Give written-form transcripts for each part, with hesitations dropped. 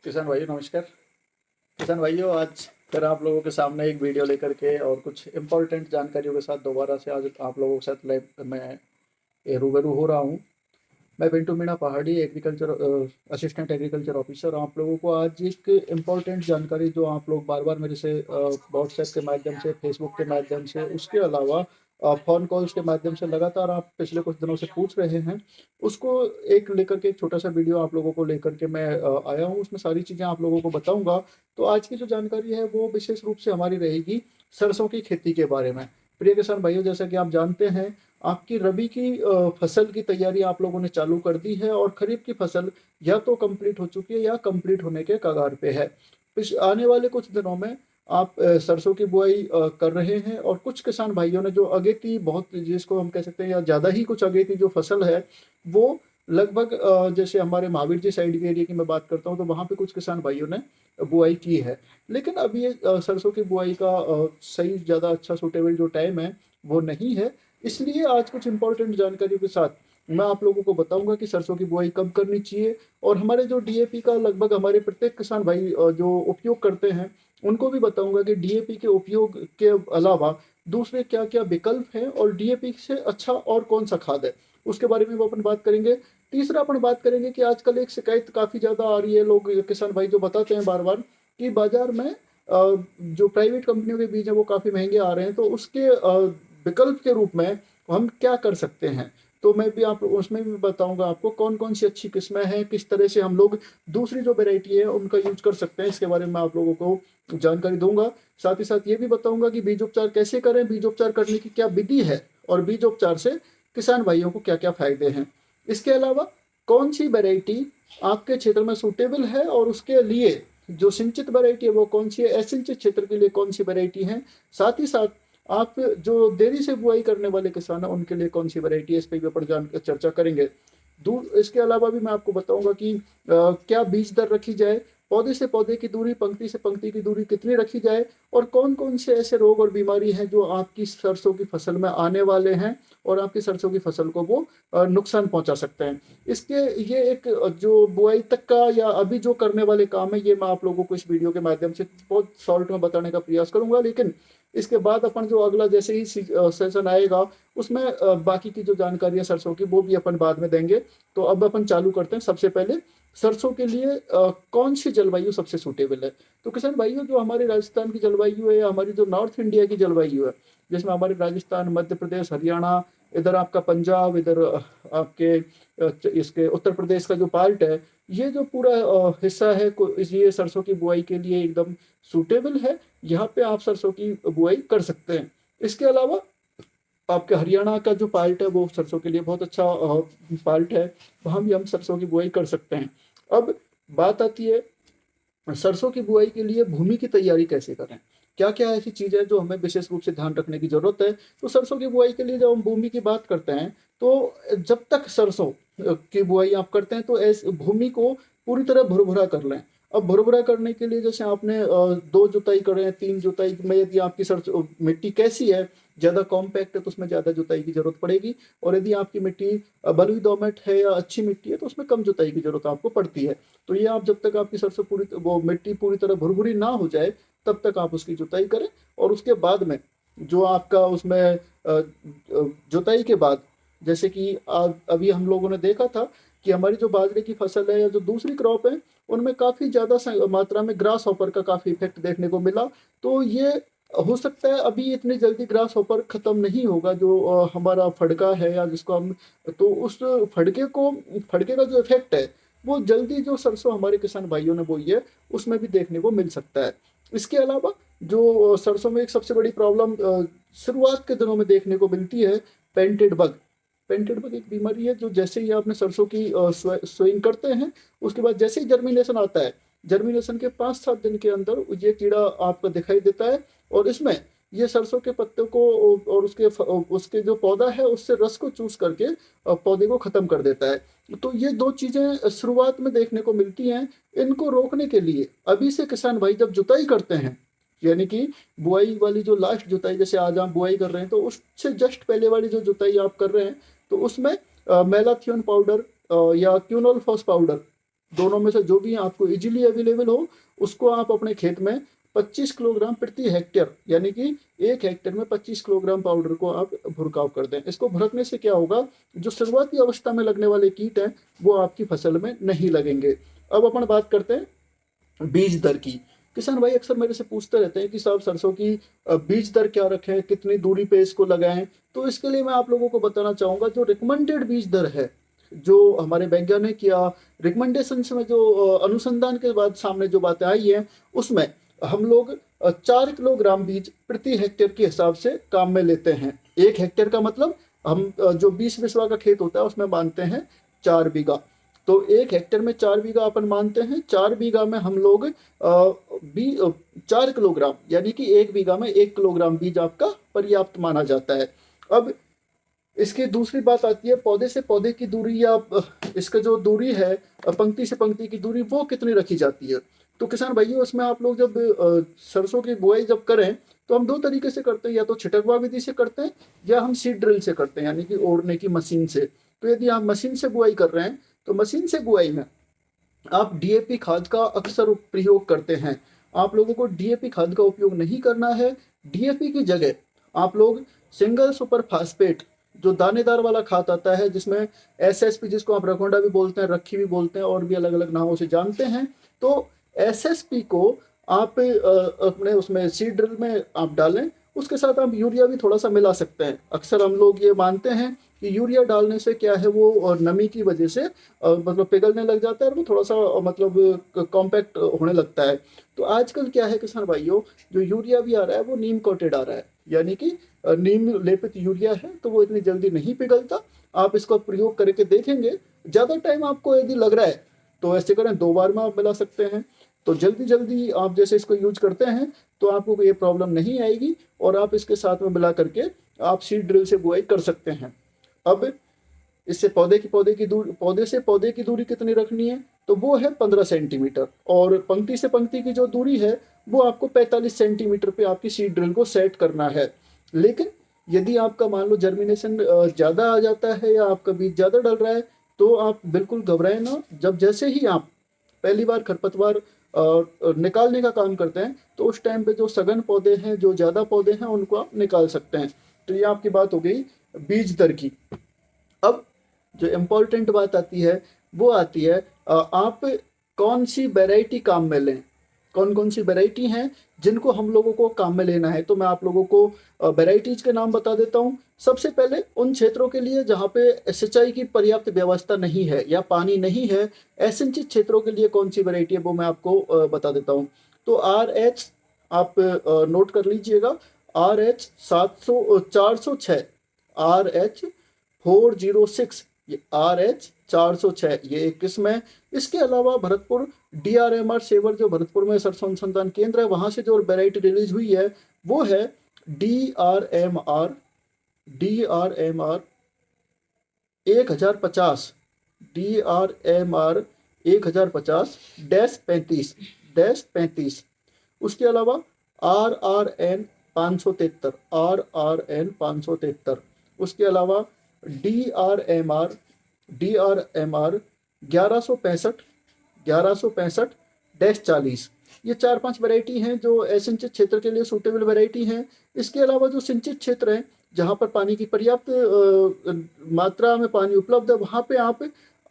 किसान भाइयों नमस्कार। किसान भाइयों, आज फिर आप लोगों के सामने एक वीडियो लेकर के और कुछ इम्पोर्टेंट जानकारियों के साथ दोबारा से आज आप लोगों के साथ मैं रूबरू हो रहा हूँ। मैं पिंटू मीणा पहाड़ी एग्रीकल्चर असिस्टेंट एग्रीकल्चर ऑफिसर। आप लोगों को आज एक इम्पोर्टेंट जानकारी जो आप लोग बार बार मेरे से व्हाट्सएप के माध्यम से, फेसबुक के माध्यम से, उसके अलावा फ़ोन कॉल्स के माध्यम से लगातार आप पिछले कुछ दिनों से पूछ रहे हैं, उसको एक लेकर के एक छोटा सा वीडियो आप लोगों को लेकर के मैं आया हूँ। उसमें सारी चीज़ें आप लोगों को बताऊंगा। तो आज की जो जानकारी है वो विशेष रूप से हमारी रहेगी सरसों की खेती के बारे में। प्रिय किसान भाइयों, जैसा कि आप जानते हैं, आपकी रबी की फसल की तैयारी आप लोगों ने चालू कर दी है और खरीफ की फसल या तो कंप्लीट हो चुकी है या कंप्लीट होने के कगार पे है। आने वाले कुछ दिनों में आप सरसों की बुआई कर रहे हैं और कुछ किसान भाइयों ने जो अगेती, बहुत जिसको हम कह सकते हैं या ज़्यादा ही कुछ अगेती जो फसल है वो लगभग जैसे हमारे महावीर जी साइड के एरिया की मैं बात करता हूँ तो वहाँ पे कुछ किसान भाइयों ने बुआई की है। लेकिन अब ये सरसों की बुआई का सही ज़्यादा अच्छा सूटेबल जो टाइम है वो नहीं है। इसलिए आज कुछ इंपॉर्टेंट जानकारियों के साथ मैं आप लोगों को बताऊंगा कि सरसों की बुआई कब करनी चाहिए, और हमारे जो डीएपी का लगभग हमारे प्रत्येक किसान भाई जो उपयोग करते हैं उनको भी बताऊंगा कि डीएपी के उपयोग के अलावा दूसरे क्या क्या विकल्प हैं और डीएपी से अच्छा और कौन सा खाद है, उसके बारे में वो अपन बात करेंगे। तीसरा अपन बात करेंगे कि आजकल एक शिकायत काफ़ी ज़्यादा आ रही है, लोग किसान भाई जो बताते हैं बार बार कि बाजार में जो प्राइवेट कंपनियों के बीज हैं वो काफ़ी महंगे आ रहे हैं, तो उसके विकल्प के रूप में हम क्या कर सकते हैं। तो मैं भी आप उसमें भी बताऊंगा आपको कौन कौन सी अच्छी किस्में हैं, किस तरह से हम लोग दूसरी जो वेराइटी है उनका यूज कर सकते हैं, इसके बारे में आप लोगों को जानकारी दूंगा। साथ ही साथ ये भी बताऊंगा कि बीजोपचार कैसे करें, बीजोपचार करने की क्या विधि है और बीजोपचार से किसान भाइयों को क्या क्या फायदे हैं। इसके अलावा कौन सी वेराइटी आपके क्षेत्र में सूटेबल है और उसके लिए जो सिंचित वैरायटी है वो कौन सी है, असिंचित क्षेत्र के लिए कौन सी वैरायटी है। साथ ही साथ आप जो देरी से बुआई करने वाले किसान हैं उनके लिए कौन सी वैरायटी है, इस पर भी अपन चर्चा करेंगे। दूर इसके अलावा भी मैं आपको बताऊंगा कि क्या बीज दर रखी जाए, पौधे से पौधे की दूरी, पंक्ति से पंक्ति की दूरी कितनी रखी जाए, और कौन कौन से ऐसे रोग और बीमारी हैं जो आपकी सरसों की फसल में आने वाले हैं और आपकी सरसों की फसल को वो नुकसान पहुंचा सकते हैं। इसके ये एक जो बुआई तक का या अभी जो करने वाले काम है ये मैं आप लोगों को इस वीडियो के माध्यम से बहुत शॉर्ट में बताने का प्रयास करूंगा। लेकिन इसके बाद अपन जो अगला जैसे ही सेशन आएगा उसमें बाकी की जो जानकारी है सरसों की वो भी अपन बाद में देंगे। तो अब अपन चालू करते हैं। सबसे पहले सरसों के लिए कौन सी जलवायु सबसे सूटेबल है। तो किसान भाइयों, जो हमारे राजस्थान की जलवायु है या हमारी जो नॉर्थ इंडिया की जलवायु है, जिसमें हमारे राजस्थान, मध्य प्रदेश, हरियाणा, इधर आपका पंजाब, इधर आपके इसके उत्तर प्रदेश का जो पार्ट है, ये जो पूरा हिस्सा है ये सरसों की बुआई के लिए एकदम सूटेबल है। यहाँ पे आप सरसों की बुआई कर सकते हैं। इसके अलावा आपके हरियाणा का जो पार्ट है वो सरसों के लिए बहुत अच्छा पार्ट है, वहाँ भी हम सरसों की बुआई कर सकते हैं। अब बात आती है सरसों की बुआई के लिए भूमि की तैयारी कैसे करें, क्या क्या ऐसी चीज़ है जो हमें विशेष रूप से ध्यान रखने की जरूरत है। तो सरसों की बुआई के लिए जब हम भूमि की बात करते हैं तो जब तक सरसों की बुआई आप करते हैं तो ऐसे भूमि को पूरी तरह भुरभुरा कर लें। अब भुरभुरा करने के लिए जैसे आपने दो जुताई करें, तीन जुताई में यदि आपकी सरसों मिट्टी कैसी है, ज़्यादा कॉम्पैक्ट है तो उसमें ज़्यादा जुताई की जरूरत पड़ेगी, और यदि आपकी मिट्टी बलुई दोमट है या अच्छी मिट्टी है तो उसमें कम जुताई की जरूरत आपको पड़ती है। तो ये आप जब तक आपकी सरसों पूरी वो मिट्टी पूरी तरह भुरभुरी ना हो जाए तब तक आप उसकी जुताई करें। और उसके बाद में जो आपका उसमें जुताई के बाद, जैसे कि अभी हम लोगों ने देखा था कि हमारी जो बाजरे की फसल है या जो दूसरी क्रॉप है उनमें काफ़ी ज़्यादा मात्रा में ग्रास हॉपर का काफ़ी इफेक्ट देखने को मिला। तो ये हो सकता है अभी इतनी जल्दी ग्रास हॉपर खत्म नहीं होगा जो हमारा फड़का है या जिसको हम, तो उस फड़के का जो इफेक्ट है वो जल्दी जो सरसों हमारे किसान भाइयों ने बोई है उसमें भी देखने को मिल सकता है। इसके अलावा जो सरसों में एक सबसे बड़ी प्रॉब्लम शुरुआत के दिनों में देखने को मिलती है, पेंटेड बग। पेंटेड बग एक बीमारी है जो जैसे ही आपने सरसों की सोइंग करते हैं उसके बाद जैसे ही जर्मिनेशन आता है, जर्मिनेशन के 5-7 दिन के अंदर ये कीड़ा आपको दिखाई देता है और इसमें ये सरसों के पत्ते को और उसके जो पौधा है उससे रस को चूस करके पौधे को खत्म कर देता है। तो ये दो चीजें शुरुआत में देखने को मिलती हैं। इनको रोकने के लिए अभी से किसान भाई जब जुताई करते हैं, यानी कि बुआई वाली जो लास्ट जुताई, जैसे आज आप बुआई कर रहे हैं तो उससे जस्ट पहले वाली जो जुताई आप कर रहे हैं तो उसमें मेलाथियोन पाउडर या क्यूनोल फॉस पाउडर दोनों में से जो भी आपको इजीली अवेलेबल हो उसको आप अपने खेत में 25 किलोग्राम प्रति हेक्टेयर, यानी कि 1 हेक्टेयर में 25 किलोग्राम पाउडर को आप भुरकाव कर दें। इसको भुरकने से क्या होगा, जो शुरुआती अवस्था में लगने वाले कीट हैं वो आपकी फसल में नहीं लगेंगे। अब अपन बात करते हैं बीज दर की। किसान भाई अक्सर मेरे से पूछते रहते हैं कि साहब सरसों की बीज दर क्या रखें, कितनी दूरी पे इसको लगाएं। तो इसके लिए मैं आप लोगों को बताना चाहूँगा जो रिकमेंडेड बीज दर है, जो हमारे वैज्ञानिक या रिकमेंडेशन में जो अनुसंधान के बाद सामने जो बातें आई हैं, उसमें हम लोग 4 किलोग्राम बीज प्रति हेक्टेयर के हिसाब से काम में लेते हैं। 1 हेक्टेयर का मतलब हम जो 20 बिस्वा का खेत होता है उसमें मानते हैं 4 बीघा। तो 1 हेक्टेयर में 4 बीघा अपन मानते हैं। 4 बीघा में हम लोग 4 किलोग्राम, यानी कि 1 बीघा में 1 किलोग्राम बीज आपका पर्याप्त माना जाता है। अब इसकी दूसरी बात आती है पौधे से पौधे की दूरी, या इसका जो दूरी है पंक्ति से पंक्ति की दूरी, वो कितनी रखी जाती है। तो किसान भाइयों इसमें आप लोग जब सरसों की बुआई जब करें तो हम 2 तरीके से करते हैं, या तो छिटकवा विधि से करते हैं या हम सीड ड्रिल से करते हैं, यानी कि ओढ़ने की मशीन से। तो यदि आप मशीन से बुआई कर रहे हैं तो मशीन से बुआई में आप डीएपी खाद का अक्सर प्रयोग करते हैं। आप लोगों को डीएपी खाद का उपयोग नहीं करना है। डीएपी की जगह आप लोग सिंगल सुपर फास्फेट, जो दानेदार वाला खाद आता है जिसमें एसएसपी, जिसको आप रकोंडा भी बोलते हैं, रखी भी बोलते हैं, और भी अलग अलग नामों से जानते हैं, तो एसएसपी को आप अपने उसमें सीड ड्रिल में आप डालें। उसके साथ आप यूरिया भी थोड़ा सा मिला सकते हैं। अक्सर हम लोग ये मानते हैं कि यूरिया डालने से क्या है, वो और नमी की वजह से मतलब पिघलने लग जाता है और वो थोड़ा सा मतलब कॉम्पैक्ट होने लगता है। तो आजकल क्या है किसान भाइयों, जो यूरिया भी आ रहा है वो नीम कोटेड आ रहा है, यानी कि नीम लेपित यूरिया है, तो वो इतनी जल्दी नहीं पिघलता। आप इसका प्रयोग करके देखेंगे, ज़्यादा टाइम आपको यदि लग रहा है तो ऐसे करें 2 बार में आप मिला सकते हैं। तो जल्दी जल्दी आप जैसे इसको यूज करते हैं तो आपको ये प्रॉब्लम नहीं आएगी, और आप इसके साथ में मिला करके आप सीड ड्रिल से बुआई कर सकते हैं। अब इससे पौधे से पौधे की दूरी कितनी रखनी है, तो वो है 15 सेंटीमीटर, और पंक्ति से पंक्ति की जो दूरी है वो आपको 45 सेंटीमीटर पे आपकी सीड ड्रिल को सेट करना है। लेकिन यदि आपका मान लो जर्मिनेशन ज़्यादा आ जाता है या आपका बीज ज़्यादा डल रहा है तो आप बिल्कुल घबराएं ना। जब जैसे ही आप पहली बार खरपतवार निकालने का काम करते हैं तो उस टाइम पे जो सघन पौधे हैं, जो ज़्यादा पौधे हैं, उनको आप निकाल सकते हैं। तो ये आपकी बात हो गई बीज दर की। अब जो इम्पोर्टेंट बात आती है वो आती है आप कौन सी वैरायटी काम में लें, कौन कौन सी वैरायटी हैं जिनको हम लोगों को काम में लेना है। तो मैं आप लोगों को वैरायटीज के नाम बता देता हूँ। सबसे पहले उन क्षेत्रों के लिए जहाँ पे सिंचाई की पर्याप्त व्यवस्था नहीं है या पानी नहीं है, ऐसे क्षेत्रों के लिए कौन सी वैरायटी है वो मैं आपको बता देता हूँ। तो RH आप नोट कर लीजिएगा, RH 406, RH 406, ये RH 406 ये एक किस्म है। इसके अलावा भरतपुर DRMR सेवर, जो भरतपुर में सरसों अनुसंधान केंद्र है, वहाँ से जो वैरायटी रिलीज हुई है वो है DRMR 1050, DRMR 1050-35। उसके अलावा RRN 573, उसके अलावा DRMR 1165-40। ये 4-5 वैरायटी हैं जो असिंचित क्षेत्र के लिए सूटेबल वैरायटी हैं। इसके अलावा जो सिंचित क्षेत्र हैं, जहाँ पर पानी की पर्याप्त मात्रा में पानी उपलब्ध है, वहाँ पे आप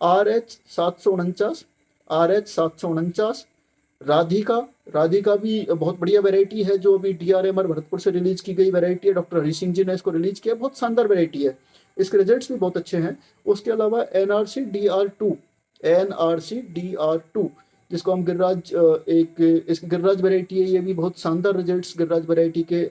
RH 749, राधिका भी बहुत बढ़िया वैरायटी है, जो अभी DRMR भरतपुर से रिलीज की गई वैरायटी है। डॉक्टर हरी सिंह जी ने इसको रिलीज किया, बहुत शानदार वैरायटी है, इसके रिजल्ट्स भी बहुत अच्छे हैं। उसके अलावा NRC DR2, जिसको हम गिरिराज, इसकी गिरिराज वैरायटी है, ये भी बहुत शानदार रिजल्ट्स गिरिराज वैरायटी के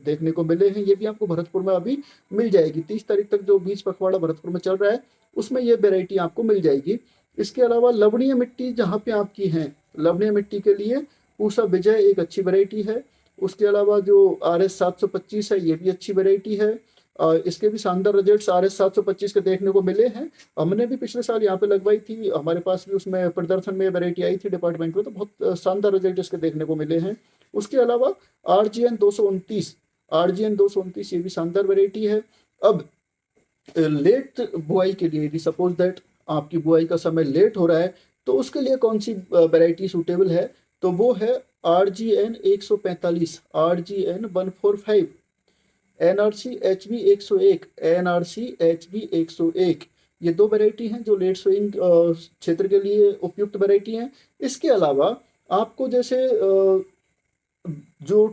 देखने को मिले हैं। ये भी आपको भरतपुर में अभी मिल जाएगी। 30 तारीख तक जो बीज पखवाड़ा भरतपुर में चल रहा है उसमें ये वैरायटी आपको मिल जाएगी। इसके अलावा लवणीय मिट्टी जहाँ पे आपकी है, लवणीय मिट्टी के लिए पूसा विजय एक अच्छी वैरायटी है। उसके अलावा जो RS 725 है, ये भी अच्छी वैरायटी है। इसके भी शानदार रिजल्ट्स RS 725 के देखने को मिले हैं। हमने भी पिछले साल यहाँ पे लगवाई थी, हमारे पास भी उसमें प्रदर्शन में वैरायटी आई थी डिपार्टमेंट में, तो बहुत शानदार रिजल्ट इसके देखने को मिले हैं। उसके अलावा RGN 229, ये भी शानदार वैरायटी है। अब लेट बुआई के लिए, यदि सपोज दैट आपकी बुआई का समय लेट हो रहा है, तो उसके लिए कौन सी वैरायटी सूटेबल है, तो वो है RGN 145, RGN 145, NRC HB 101, NRC HB 101। ये दो वैरायटी हैं जो लेट सोइंग क्षेत्र के लिए उपयुक्त वैरायटी हैं। इसके अलावा आपको जैसे जो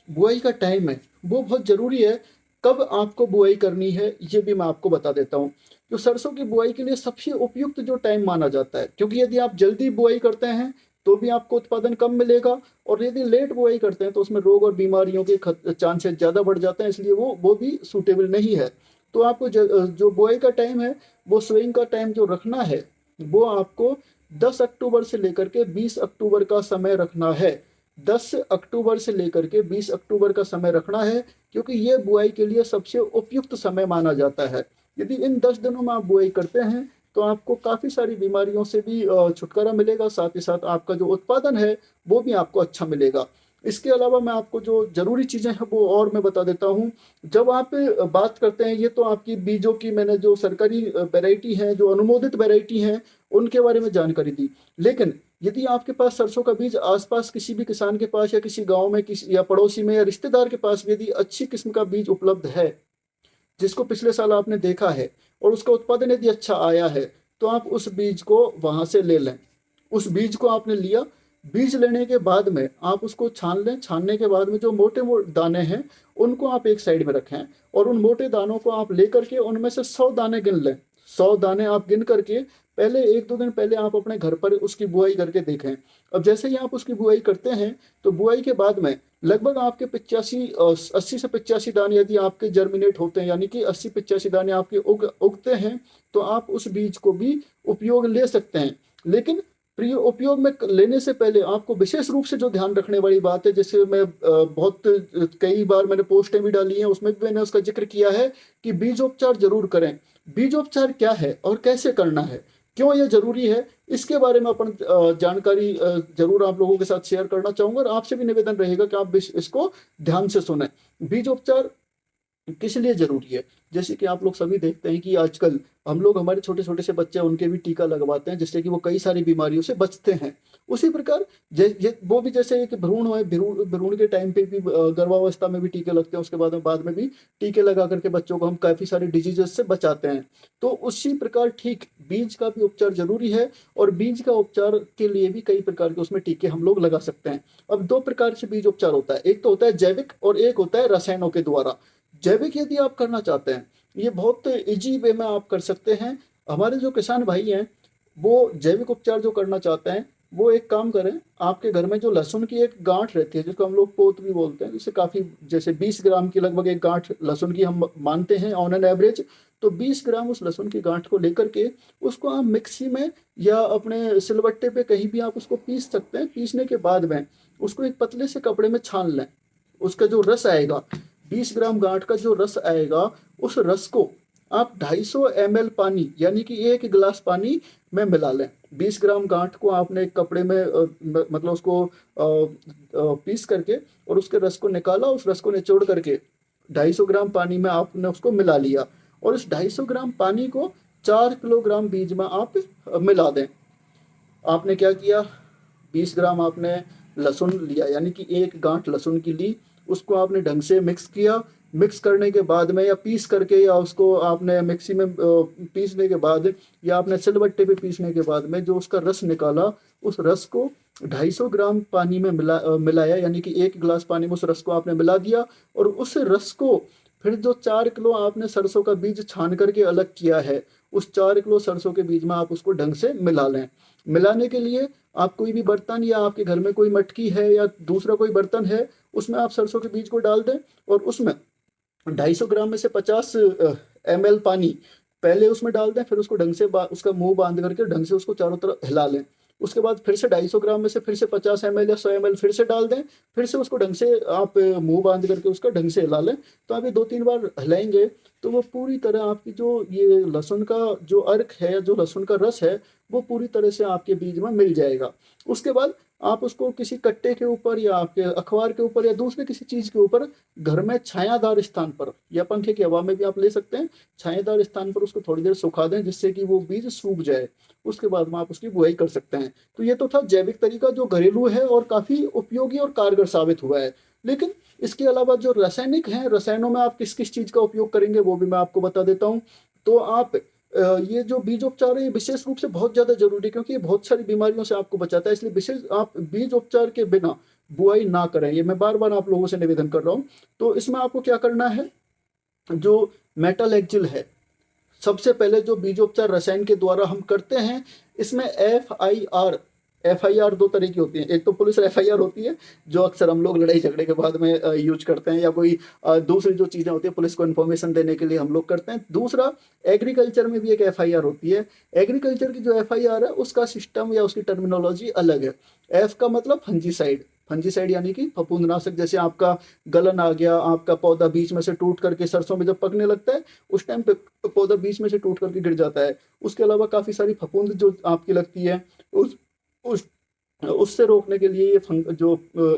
बुआई का टाइम है वो बहुत ज़रूरी है। कब आपको बुआई करनी है ये भी मैं आपको बता देता हूँ। जो सरसों की बुआई के लिए सबसे उपयुक्त जो टाइम माना जाता है, क्योंकि यदि आप जल्दी बुआई करते हैं तो भी आपको उत्पादन कम मिलेगा, और यदि लेट बुआई करते हैं तो उसमें रोग और बीमारियों के चांसेस ज़्यादा बढ़ जाते हैं, इसलिए वो भी सूटेबल नहीं है। तो आपको जो बुआई का टाइम है वो सोइंग का टाइम जो रखना है वो आपको 10 अक्टूबर से लेकर के 20 अक्टूबर का समय रखना है। 10 अक्टूबर से लेकर के 20 अक्टूबर का समय रखना है, क्योंकि ये बुआई के लिए सबसे उपयुक्त समय माना जाता है। यदि इन 10 दिनों में आप बुआई करते हैं तो आपको काफ़ी सारी बीमारियों से भी छुटकारा मिलेगा, साथ ही साथ आपका जो उत्पादन है वो भी आपको अच्छा मिलेगा। इसके अलावा मैं आपको जो ज़रूरी चीज़ें हैं वो और मैं बता देता हूँ। जब आप बात करते हैं, ये तो आपकी बीजों की मैंने जो सरकारी वैरायटी हैं, जो अनुमोदित वैरायटी हैं, उनके बारे में जानकारी दी। लेकिन यदि आपके पास सरसों का बीज आसपास किसी भी किसान के पास या किसी गांव में किसी या पड़ोसी में या रिश्तेदार के पास यदि अच्छी किस्म का बीज उपलब्ध है, जिसको पिछले साल आपने देखा है और उसका उत्पादन यदि अच्छा आया है, तो आप उस बीज को वहां से ले लें। उस बीज को आपने लिया, बीज लेने के बाद में आप उसको छान लें। छानने के बाद में जो मोटे मोटे दाने हैं उनको आप एक साइड में रखें, और उन मोटे दानों को आप लेकर के उनमें से 100 दाने गिन लें। 100 दाने आप गिन करके पहले 1-2 दिन पहले आप अपने घर पर उसकी बुआई करके देखें। अब जैसे ही आप उसकी बुआई करते हैं तो बुआई के बाद में लगभग आपके 80 से 85 दाने यदि आपके जर्मिनेट होते हैं, यानी कि 80-85 दाने आपके उगते हैं, तो आप उस बीज को भी उपयोग ले सकते हैं। लेकिन उपयोग में लेने से पहले आपको विशेष रूप से जो ध्यान रखने वाली बात है, जैसे मैं बहुत कई बार मैंने पोस्टें भी डाली हैं, उसमें भी मैंने उसका जिक्र किया है कि बीजोपचार जरूर करें। बीजोपचार क्या है और कैसे करना है, क्यों ये जरूरी है, इसके बारे में अपन जानकारी जरूर आप लोगों के साथ शेयर करना चाहूंगा, और आपसे भी निवेदन रहेगा कि आप इसको ध्यान से सुने। बीजोपचार किस लिए जरूरी है, जैसे कि आप लोग सभी देखते हैं कि आजकल हम लोग हमारे छोटे छोटे से बच्चे उनके भी टीका लगवाते हैं, जिससे कि वो कई सारी बीमारियों से बचते हैं। उसी प्रकार वो भी जैसे कि भ्रूण है, भ्रूण के टाइम पे भी गर्भावस्था में भी टीके लगते हैं, उसके बाद में भी टीके लगा करके बच्चों को हम काफ़ी सारे डिजीजेस से बचाते हैं। तो उसी प्रकार ठीक बीज का भी उपचार जरूरी है, और बीज का उपचार के लिए भी कई प्रकार के उसमें टीके हम लोग लगा सकते हैं। अब 2 प्रकार से बीज उपचार होता है, एक तो होता है जैविक और एक होता है रसायनों के द्वारा। जैविक यदि आप करना चाहते हैं, ये बहुत इजी वे में आप कर सकते हैं। हमारे जो किसान भाई हैं वो जैविक उपचार जो करना चाहते हैं, वो एक काम करें, आपके घर में जो लहसुन की एक गांठ रहती है, जिसको हम लोग पोत भी बोलते हैं, जिससे काफ़ी जैसे 20 ग्राम की लगभग एक गांठ लहसुन की हम मानते हैं ऑन एन एवरेज। तो 20 ग्राम उस लहसुन की गांठ को लेकर के उसको आप मिक्सी में या अपने सिलबट्टे पे कहीं भी आप उसको पीस सकते हैं। पीसने के बाद में उसको एक पतले से कपड़े में छान लें। उसका जो रस आएगा, 20 ग्राम गांठ का जो रस आएगा, उस रस को आप 250 ml पानी यानी कि 1 गिलास पानी में मिला लें। 20 ग्राम गांठ को आपने एक कपड़े में मतलब उसको पीस करके और उसके रस को निकाला, उस रस को निचोड़ करके 250 ग्राम पानी में आपने उसको मिला लिया, और इस 250 ग्राम पानी को 4 किलोग्राम बीज में आप मिला दें। आपने क्या किया, 20 ग्राम आपने लहसुन लिया, यानी कि एक गांठ लहसुन की ली, उसको आपने ढंग से मिक्स किया। मिक्स करने के बाद में या पीस करके, या उसको आपने मिक्सी में पीसने के बाद या आपने सिलबट्टे पे पीसने के बाद में जो उसका रस निकाला, उस रस को 250 ग्राम पानी में मिलाया, यानी कि 1 गिलास पानी में उस रस को आपने मिला दिया। और उस रस को फिर जो 4 किलो आपने सरसों का बीज छान करके अलग किया है, उस 4 किलो सरसों के बीज में आप उसको ढंग से मिला लें। मिलाने के लिए आप कोई भी बर्तन, या आपके घर में कोई मटकी है या दूसरा कोई बर्तन है, उसमें आप सरसों के बीज को डाल दें, और उसमें 250 ग्राम में से 50 ml पानी पहले उसमें डाल दें। फिर उसको ढंग से उसका मुंह बांध करके ढंग से उसको चारों तरफ हिला लें। उसके बाद फिर से 250 ग्राम में से फिर से 50 ml या 100 ml फिर से डाल दें। फिर से उसको ढंग से आप मुंह बांध करके उसका ढंग से हिला लें। तो आप ये 2-3 बार हिलाएंगे तो वो पूरी तरह आपकी जो ये लहसुन का जो अर्क है, जो लहसुन का रस है, वो पूरी तरह से आपके बीज में मिल जाएगा। उसके बाद आप उसको किसी कट्टे के ऊपर या आपके अखबार के ऊपर या दूसरे किसी चीज के ऊपर घर में छायादार स्थान पर या पंखे की हवा में भी आप ले सकते हैं, छायादार स्थान पर उसको थोड़ी देर सुखा दें जिससे कि वो बीज सूख जाए। उसके बाद में आप उसकी बुआई कर सकते हैं। तो ये तो था जैविक तरीका जो घरेलू है और काफी उपयोगी और कारगर साबित हुआ है। लेकिन इसके अलावा जो रासायनिक हैं, रसायनों में आप किस किस चीज का उपयोग करेंगे वो भी मैं आपको बता देता हूँ। तो आप ये जो बीजोपचार है ये विशेष रूप से बहुत ज्यादा जरूरी है क्योंकि ये बहुत सारी बीमारियों से आपको बचाता है, इसलिए विशेष आप बीज उपचार के बिना बुआई ना करें, ये मैं बार बार आप लोगों से निवेदन कर रहा हूँ। तो इसमें आपको क्या करना है, जो मेटालेक्जिल है, सबसे पहले जो बीजोपचार रसायन के द्वारा हम करते हैं, इसमें एफ आई आर दो तरह की होती है। एक तो पुलिस एफ आई आर होती है जो अक्सर हम लोग लड़ाई झगड़े के बाद में यूज करते हैं, या कोई दूसरी जो चीजें होती है पुलिस को इन्फॉर्मेशन देने के लिए हम लोग करते हैं। दूसरा, एग्रीकल्चर में भी एक एफ आई आर होती है। एग्रीकल्चर की जो एफ आई आर है उसका सिस्टम या उसकी टर्मिनोलॉजी अलग है। एफ का मतलब फंजीसाइड, फंजीसाइड यानी कि फफूंदनाशक। जैसे आपका गलन आ गया, आपका पौधा बीच में से टूट करके सरसों में जब पकने लगता है उस टाइम पे पौधा बीच में से टूट करके गिर जाता है। उसके अलावा काफी सारी फफूंद जो आपकी लगती है, उस उससे रोकने के लिए ये जो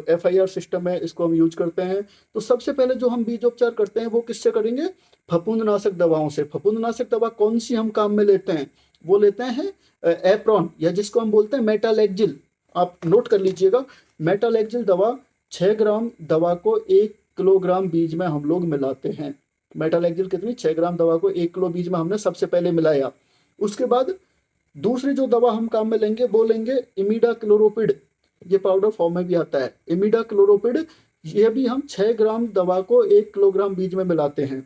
एफ आई आर सिस्टम है इसको हम यूज करते हैं। तो सबसे पहले जो हम बीजोपचार करते हैं वो किससे करेंगे, फफूंदनाशक दवाओं से। फफूंदनाशक दवा कौन सी हम काम में लेते हैं, वो लेते हैं एप्रॉन, या जिसको हम बोलते हैं मेटालेक्जिल। आप नोट कर लीजिएगा, मेटालेक्जिल दवा 6 ग्राम दवा को 1 किलोग्राम बीज में हम लोग मिलाते हैं। मेटालेक्जिल कितनी, 6 ग्राम दवा को 1 किलो बीज में हमने सबसे पहले मिलाया। उसके बाद दूसरी जो दवा हम काम में लेंगे वो लेंगे इमिडा क्लोरोपिड, ये पाउडर फॉर्म में भी आता है इमिडा क्लोरोपिड। ये भी हम 6 ग्राम दवा को 1 किलोग्राम बीज में मिलाते हैं।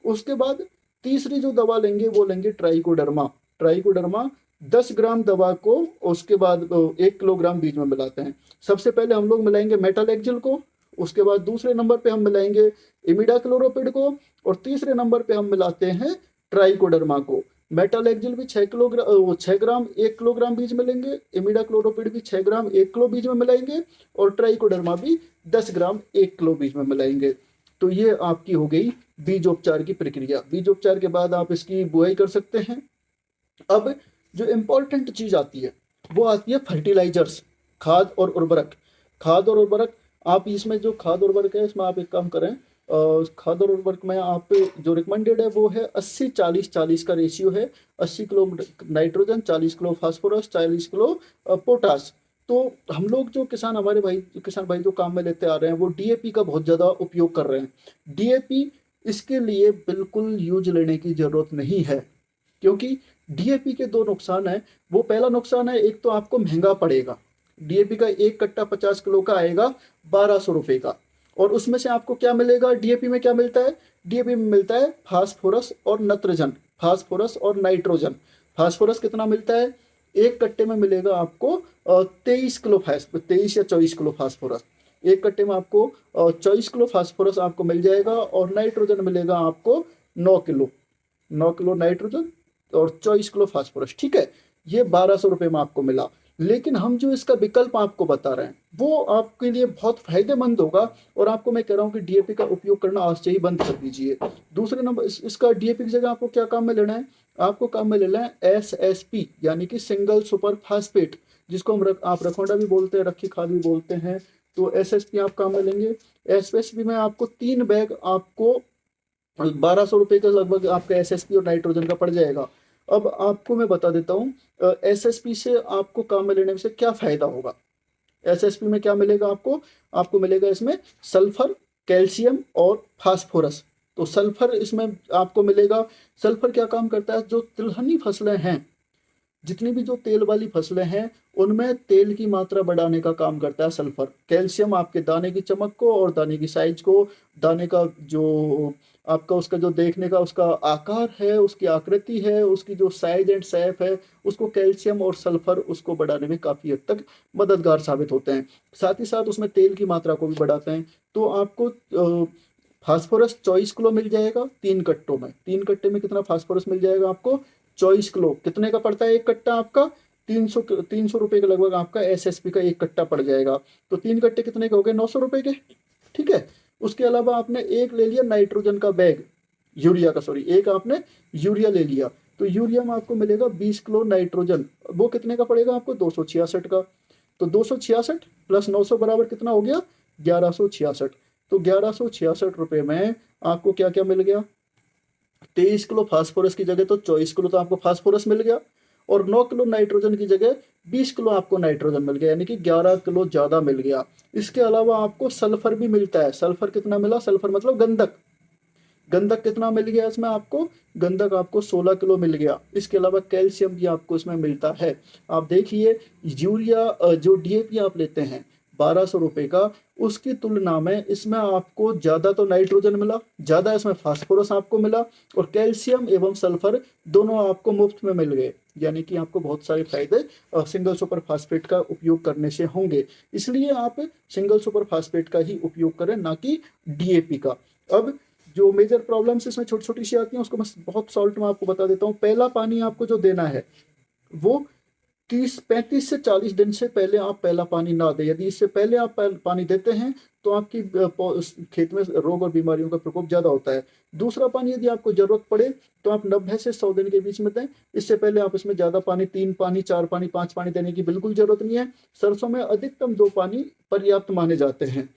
उसके बाद तीसरी जो दवा लेंगे वो लेंगे ट्राइकोडर्मा। ट्राइकोडर्मा 10 ग्राम दवा को उसके बाद 1 किलोग्राम बीज में मिलाते हैं। सबसे पहले हम लोग मिलाएंगे मेटालेक्जिल को, उसके बाद दूसरे नंबर पे हम मिलाएंगे इमिडा क्लोरोपिड को, और तीसरे नंबर पे हम मिलाते हैं ट्राइकोडर्मा को। मेटालेक्जिल भी 6 ग्राम 1 किलोग्राम बीज में लेंगे, इमिडा क्लोरोपिड भी 6 ग्राम 1 किलो बीज में मिलाएंगे, और ट्राइकोडर्मा भी 10 ग्राम 1 किलो बीज में मिलाएंगे। तो ये आपकी हो गई बीजोपचार की प्रक्रिया। बीजोपचार के बाद आप इसकी बुआई कर सकते हैं। अब जो इम्पोर्टेंट चीज आती है वो आती है फर्टिलाइजर्स, खाद और उर्वरक। खाद और उर्वरक, आप इसमें जो खाद और उर्वरक है इसमें आप एक काम करें, खाद और उर्वरक में आप जो रिकमेंडेड है वो है 80-40-40 का रेशियो है। 80 kilo nitrogen, 40 kilo phosphorus, 40 kilo potash. तो हम लोग जो किसान, हमारे भाई किसान भाई जो काम में लेते आ रहे हैं वो डीएपी का बहुत ज़्यादा उपयोग कर रहे हैं। डीएपी इसके लिए बिल्कुल यूज लेने की जरूरत नहीं है, क्योंकि डीएपी के दो नुकसान है। वो पहला नुकसान है, एक तो आपको महंगा पड़ेगा। डीएपी का एक कट्टा 50 किलो का आएगा 1200 रुपये का, और उसमें से आपको क्या मिलेगा, डीएपी में क्या मिलता है, डीएपी में मिलता है फास्फोरस और नत्रजन, फास्फोरस और नाइट्रोजन। फास्फोरस कितना मिलता है, एक कट्टे में मिलेगा आपको 23 किलो 23 या 24 किलो फास्फोरस। एक कट्टे में आपको 24 किलो फास्फोरस आपको मिल जाएगा, और नाइट्रोजन मिलेगा आपको 9 किलो, 9 किलो नाइट्रोजन और 24 किलो फास्फोरस। ठीक है, ये 1200 रुपये में आपको मिला। लेकिन हम जो इसका विकल्प आपको बता रहे हैं वो आपके लिए बहुत फायदेमंद होगा, और आपको मैं कह रहा हूँ कि डीएपी का उपयोग करना आज से ही बंद कर दीजिए। दूसरे नंबर, इसका डीएपी की जगह आपको क्या काम में लेना है, आपको काम में लेना है एसएसपी, यानी कि सिंगल सुपर फास्फेट, जिसको हम आप रखोंडा भी बोलते हैं, रखी खाद भी बोलते हैं। तो एसएसपी आप काम में लेंगे। एसएसपी में आपको 3 बैग आपको 1200 रुपये का लगभग आपका एसएसपी और नाइट्रोजन का पड़ जाएगा। अब आपको मैं बता देता हूँ एसएसपी से आपको काम में लेने से क्या फायदा होगा। एसएसपी में क्या मिलेगा आपको, आपको मिलेगा इसमें सल्फर, कैल्शियम और फास्फोरस। तो सल्फर इसमें आपको मिलेगा। सल्फर क्या काम करता है, जो तिलहनी फसलें हैं, जितनी भी जो तेल वाली फसलें हैं उनमें तेल की मात्रा बढ़ाने का काम करता है सल्फर। कैल्शियम आपके दाने की चमक को और दाने की साइज को, दाने का जो आपका उसका जो देखने का उसका आकार है, उसकी आकृति है, उसकी जो साइज एंड शेप है, उसको कैल्शियम और सल्फर उसको बढ़ाने में काफ़ी हद तक मददगार साबित होते हैं। साथ ही साथ उसमें तेल की मात्रा को भी बढ़ाते हैं। तो आपको फास्फोरस 24 किलो मिल जाएगा 3 कट्टों में। 3 कट्टे में कितना फास्फोरस मिल जाएगा आपको, 24 किलो। कितने का पड़ता है एक कट्टा आपका, 300 रुपये के लगभग आपका एसएसपी का एक कट्टा पड़ जाएगा। तो 3 कट्टे कितने के हो गए, 900 रुपये के। ठीक है, उसके अलावा आपने एक ले लिया नाइट्रोजन का बैग, यूरिया का, सॉरी, एक आपने यूरिया ले लिया। तो यूरिया में आपको मिलेगा 20 किलो नाइट्रोजन, वो कितने का पड़ेगा आपको, 266 का। तो 266 प्लस 900 बराबर कितना हो गया, 1166। तो 1166 रुपये में आपको क्या क्या मिल गया, 23 किलो फास्फोरस की जगह तो 24 किलो तो आपको फास्फोरस मिल गया, और 9 किलो नाइट्रोजन की जगह 20 किलो आपको नाइट्रोजन मिल गया, यानी कि 11 किलो ज़्यादा मिल गया। इसके अलावा आपको सल्फर भी मिलता है। सल्फर कितना मिला, सल्फर मतलब गंधक, गंधक कितना मिल गया इसमें आपको, गंधक आपको 16 किलो मिल गया। इसके अलावा कैल्शियम भी आपको इसमें मिलता है। आप देखिए यूरिया जो डीएपी आप लेते हैं 1200 रुपये का, उसकी तुलना में इसमें आपको ज़्यादा तो नाइट्रोजन मिला, ज़्यादा इसमें फास्फोरस आपको मिला, और कैल्शियम एवं सल्फर दोनों आपको मुफ्त में मिल गए। यानी कि आपको बहुत सारे फायदे सिंगल सुपर फास्फेट का उपयोग करने से होंगे। इसलिए आप सिंगल सुपर फास्फेट का ही उपयोग करें, ना कि डीएपी का। अब जो मेजर प्रॉब्लम्स इसमें छोटी छोटी सी आती हैं उसको मैं बहुत सॉल्ट में आपको बता देता हूँ। पहला पानी आपको जो देना है वो 35 से 40 दिन से पहले आप पहला पानी ना दें। यदि इससे पहले आप पानी देते हैं तो आपकी खेत में रोग और बीमारियों का प्रकोप ज़्यादा होता है। दूसरा पानी यदि आपको ज़रूरत पड़े तो आप 90 से 100 दिन के बीच में दें। इससे पहले आप इसमें ज़्यादा पानी, 3 पानी, 4 पानी, 5 पानी देने की बिल्कुल ज़रूरत नहीं है। सरसों में अधिकतम 2 पानी पर्याप्त माने जाते हैं।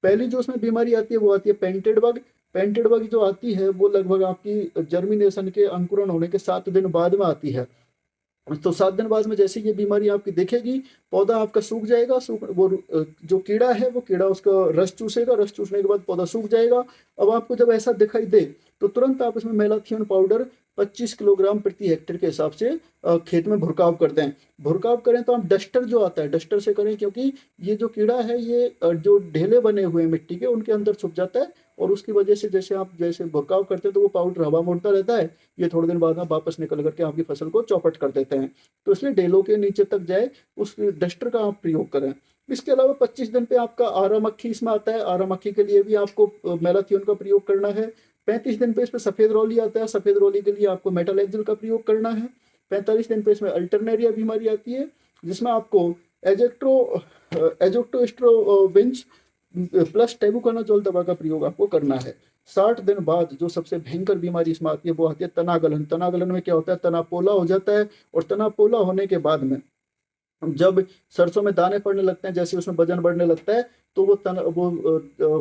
पहली जो उसमें बीमारी आती है वो आती है पेंटेड बग। पेंटेड बग जो आती है वो लगभग आपकी जर्मिनेशन के, अंकुरण होने के 7 दिन बाद में आती है। तो 7 दिन बाद में जैसे ये बीमारी आपकी दिखेगी, पौधा आपका सूख जाएगा, जो कीड़ा है वो कीड़ा उसका रस चूसेगा, रस चूसने के बाद पौधा सूख जाएगा। अब आपको जब ऐसा दिखाई दे तो तुरंत आप इसमें मेलाथियन पाउडर 25 किलोग्राम प्रति हेक्टेयर के हिसाब से खेत में भुरकाव कर दें। भुरकाव करें तो आप डस्टर जो आता है डस्टर से करें, क्योंकि ये जो कीड़ा है ये जो ढेले बने हुए हैं मिट्टी के उनके अंदर छुप जाता है, और उसकी वजह से जैसे भुरकाव करते हैं तो वो पाउडर हवा में उड़ता रहता है, ये थोड़े दिन बाद में वापस निकल करके आपकी फसल को चौपट कर देते हैं। तो इसलिए ढेलों के नीचे तक जाए उस डस्टर का आप प्रयोग करें। इसके अलावा 25 दिन पे आपका आरा मक्खी इसमें आता है। आरा मक्खी के लिए भी आपको मेलाथियन का प्रयोग करना है। 35 दिन पे इस पर सफ़ेद रोली आता है। सफ़ेद रोली के लिए आपको मेटालेक्सिल का प्रयोग करना है। 45 दिन पे इसमें अल्टरनेरिया बीमारी आती है, जिसमें आपको एजोक्टोस्ट्रोविंस प्लस टेबुकोनाजोल दवा का प्रयोग आपको करना है। 60 दिन बाद जो सबसे भयंकर बीमारी इसमें आती है वो आती है तनागलन। तनागलन में क्या होता है, तना पोला हो जाता है, और तना पोला होने के बाद में जब सरसों में दाने पड़ने लगते हैं, जैसे उसमें वजन बढ़ने लगता है, तो वो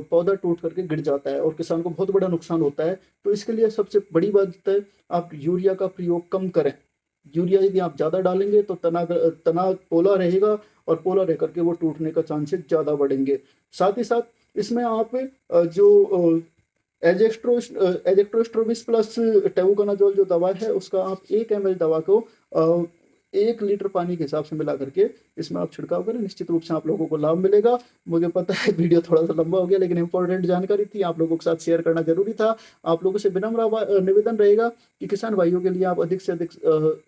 पौधा टूट करके गिर जाता है और किसान को बहुत बड़ा नुकसान होता है। तो इसके लिए सबसे बड़ी बात है आप यूरिया का प्रयोग कम करें। यूरिया यदि आप ज़्यादा डालेंगे तो तना पोला रहेगा, और पोला रह करके वो टूटने का चांसेस ज़्यादा बढ़ेंगे। साथ ही साथ इसमें आप जो एजेक्ट्रोस्ट्रोबिस प्लस टेबुकोनाजोल जो दवा है उसका आप 1 ml दवा को 1 लीटर पानी के हिसाब से मिला करके इसमें आप छिड़काव करें। निश्चित रूप से आप लोगों को लाभ मिलेगा। मुझे पता है वीडियो थोड़ा सा लंबा हो गया, लेकिन इंपॉर्टेंट जानकारी थी, आप लोगों के साथ शेयर करना जरूरी था। आप लोगों से विनम्र निवेदन रहेगा कि किसान भाइयों के लिए आप अधिक से अधिक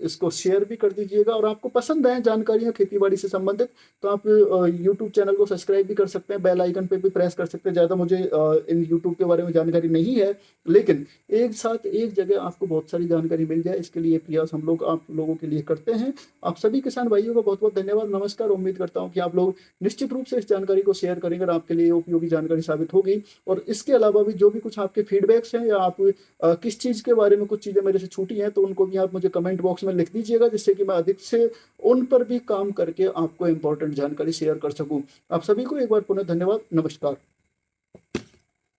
इसको शेयर भी कर दीजिएगा, और आपको पसंद आए जानकारियाँ खेती बाड़ी से संबंधित तो आप यूट्यूब चैनल को सब्सक्राइब भी कर सकते हैं, बेल आइकन पर भी प्रेस कर सकते हैं। ज़्यादा मुझे इन यूट्यूब के बारे में जानकारी नहीं है, लेकिन एक साथ एक जगह आपको बहुत सारी जानकारी मिल जाए, इसके लिए प्रयास हम लोग आप लोगों के लिए करते हैं। आप सभी किसान भाइयों को बहुत बहुत धन्यवाद, नमस्कार। उम्मीद करता हूं कि आप लोग निश्चित रूप से इस जानकारी को शेयर करेंगे और आपके लिए उपयोगी जानकारी साबित होगी। और इसके अलावा भी जो भी कुछ आपके फीडबैक्स हैं, या आप किस चीज़ के बारे में कुछ चीज़ें मेरे से छूटी हैं, तो उनको भी आप मुझे कमेंट बॉक्स में लिख दीजिएगा, जिससे कि मैं अधिक से उन पर भी काम करके आपको इंपॉर्टेंट जानकारी शेयर कर सकूँ। आप सभी को एक बार पुनः धन्यवाद, नमस्कार।